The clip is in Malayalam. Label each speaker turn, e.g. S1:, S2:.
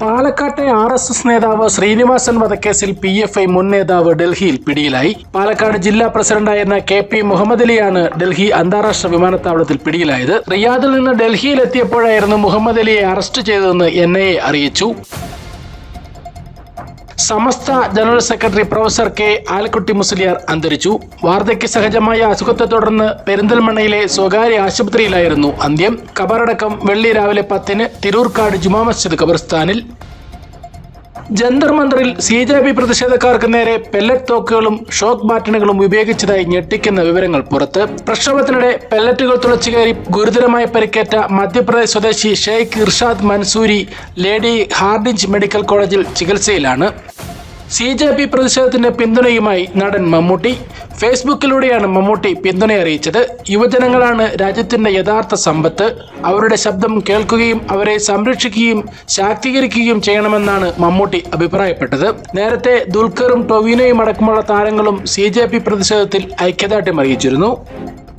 S1: പാലക്കാട്ടെ RSS നേതാവ് ശ്രീനിവാസൻ വധക്കേസിൽ PFI മുൻ നേതാവ് ഡൽഹിയിൽ പിടിയിലായി. പാലക്കാട് ജില്ലാ പ്രസിഡന്റായിരുന്ന KP മുഹമ്മദ് അലിയാണ് ഡൽഹി അന്താരാഷ്ട്ര വിമാനത്താവളത്തിൽ പിടിയിലായത്. റിയാദിൽ നിന്ന് ഡൽഹിയിലെത്തിയപ്പോഴായിരുന്നു മുഹമ്മദ് അലിയെ അറസ്റ്റ് ചെയ്തതെന്ന് NIA അറിയിച്ചു. Samastha general secretary professor K. Alakkutty Musliyar അന്തരിച്ചു. വാർദ്ധക്യ സഹജമായ അസുഖത്തെ തുടർന്ന് പെരിന്തൽമണ്ണയിലെ സ്വകാര്യ ആശുപത്രിയിലായിരുന്നു അന്ത്യം. ഖബറടക്കം വെള്ളി രാവിലെ 10-ന് തിരൂർക്കാട് ജുമാ മസ്ജിദ് ഖബർസ്ഥാനിൽ. ജന്തർ മന്ദറിൽ CJP പ്രതിഷേധക്കാർക്ക് നേരെ പെല്ലറ്റ് തോക്കുകളും ഷോക്ക് ബാറ്റണുകളും ഉപയോഗിച്ചതായി ഞെട്ടിക്കുന്ന വിവരങ്ങൾ പുറത്ത്. പ്രക്ഷോഭത്തിനിടെ പെല്ലറ്റുകൾ തുളച്ചുകയറി ഗുരുതരമായി പരിക്കേറ്റ മധ്യപ്രദേശ് സ്വദേശി Sheikh Irshad Mansouri lady Hardinge medical കോളേജിൽ ചികിത്സയിലാണ്. CJP പ്രതിഷേധത്തിന്റെ പിന്തുണയുമായി നടൻ മമ്മൂട്ടി. ഫേസ്ബുക്കിലൂടെയാണ് മമ്മൂട്ടി പിന്തുണ അറിയിച്ചത്. യുവജനങ്ങളാണ് രാജ്യത്തിന്റെ യഥാർത്ഥ സമ്പത്ത്. അവരുടെ ശബ്ദം കേൾക്കുകയും അവരെ സംരക്ഷിക്കുകയും ശാക്തീകരിക്കുകയും ചെയ്യണമെന്നാണ് മമ്മൂട്ടി അഭിപ്രായപ്പെട്ടത്. നേരത്തെ ദുൽഖറും ടൊവിനോയും അടക്കമുള്ള താരങ്ങളും CJP പ്രതിഷേധത്തിൽ ഐക്യദാർഢ്യം അറിയിച്ചിരുന്നു.